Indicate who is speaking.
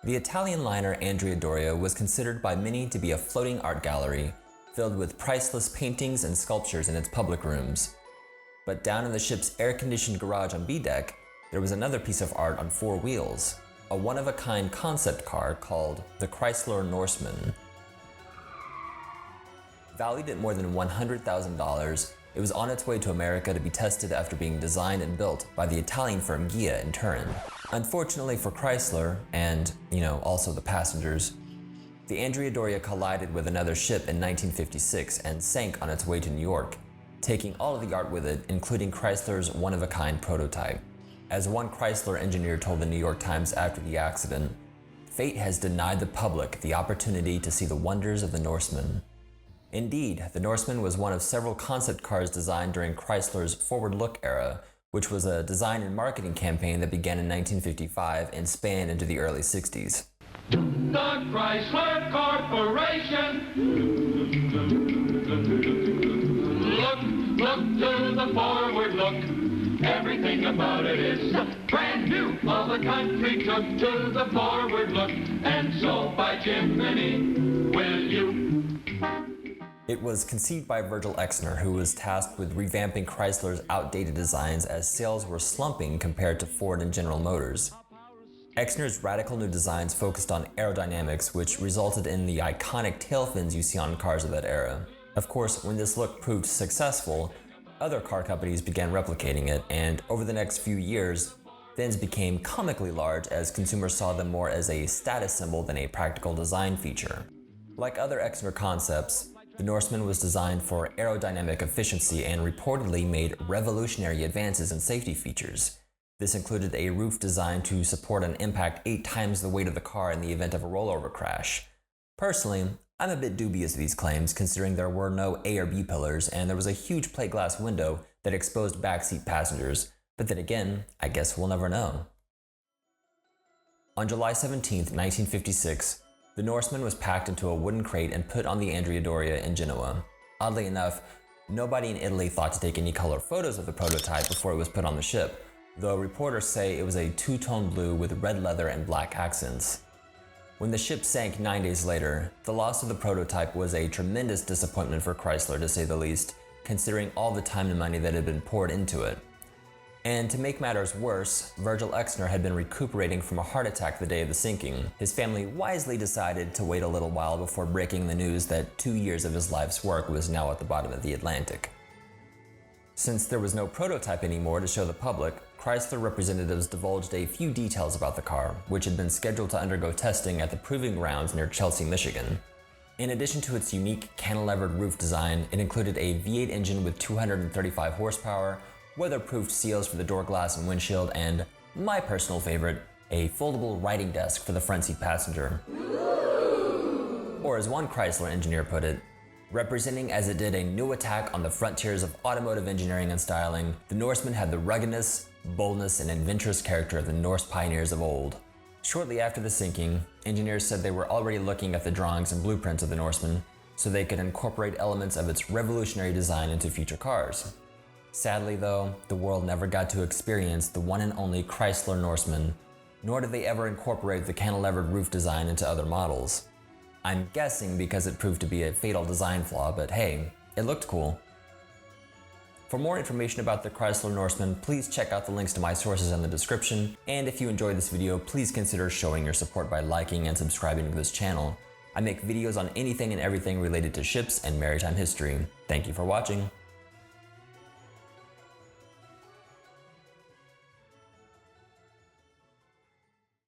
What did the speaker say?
Speaker 1: The Italian liner Andrea Doria was considered by many to be a floating art gallery, filled with priceless paintings and sculptures in its public rooms. But down in the ship's air-conditioned garage on B-deck, there was another piece of art on 4 wheels, a one-of-a-kind concept car called the Chrysler Norseman. Valued at more than $100,000, it was on its way to America to be tested after being designed and built by the Italian firm Ghia in Turin. Unfortunately for Chrysler, and, also the passengers, the Andrea Doria collided with another ship in 1956 and sank on its way to New York, taking all of the art with it, including Chrysler's one-of-a-kind prototype. As one Chrysler engineer told the New York Times after the accident, "Fate has denied the public the opportunity to see the wonders of the Norseman." Indeed, the Norseman was one of several concept cars designed during Chrysler's Forward Look era, which was a design and marketing campaign that began in 1955 and spanned into the early 60s.
Speaker 2: The Chrysler Corporation. Look to the forward look. Everything about it is brand new. All the country took to the forward look. And so by Jiminy, will you?
Speaker 1: It was conceived by Virgil Exner, who was tasked with revamping Chrysler's outdated designs as sales were slumping compared to Ford and General Motors. Exner's radical new designs focused on aerodynamics, which resulted in the iconic tail fins you see on cars of that era. Of course, when this look proved successful, other car companies began replicating it, and over the next few years, fins became comically large as consumers saw them more as a status symbol than a practical design feature. Like other Exner concepts, the Norseman was designed for aerodynamic efficiency and reportedly made revolutionary advances in safety features. This included a roof designed to support an impact 8 times the weight of the car in the event of a rollover crash. Personally, I'm a bit dubious of these claims, considering there were no A or B pillars and there was a huge plate glass window that exposed backseat passengers, but then again, I guess we'll never know. On July 17, 1956, the Norseman was packed into a wooden crate and put on the Andrea Doria in Genoa. Oddly enough, nobody in Italy thought to take any color photos of the prototype before it was put on the ship, though reporters say it was a 2-tone blue with red leather and black accents. When the ship sank 9 days later, the loss of the prototype was a tremendous disappointment for Chrysler, to say the least, considering all the time and money that had been poured into it. And to make matters worse, Virgil Exner had been recuperating from a heart attack the day of the sinking. His family wisely decided to wait a little while before breaking the news that 2 years of his life's work was now at the bottom of the Atlantic. Since there was no prototype anymore to show the public, Chrysler representatives divulged a few details about the car, which had been scheduled to undergo testing at the proving grounds near Chelsea, Michigan. In addition to its unique cantilevered roof design, it included a V8 engine with 235 horsepower, weatherproofed seals for the door glass and windshield, and, my personal favorite, a foldable writing desk for the front seat passenger. Or as one Chrysler engineer put it, representing as it did a new attack on the frontiers of automotive engineering and styling, the Norseman had the ruggedness, boldness, and adventurous character of the Norse pioneers of old. Shortly after the sinking, engineers said they were already looking at the drawings and blueprints of the Norseman so they could incorporate elements of its revolutionary design into future cars. Sadly though, the world never got to experience the one and only Chrysler Norseman, nor did they ever incorporate the cantilevered roof design into other models. I'm guessing because it proved to be a fatal design flaw, but hey, it looked cool. For more information about the Chrysler Norseman, please check out the links to my sources in the description, and if you enjoyed this video, please consider showing your support by liking and subscribing to this channel. I make videos on anything and everything related to ships and maritime history. Thank you for watching.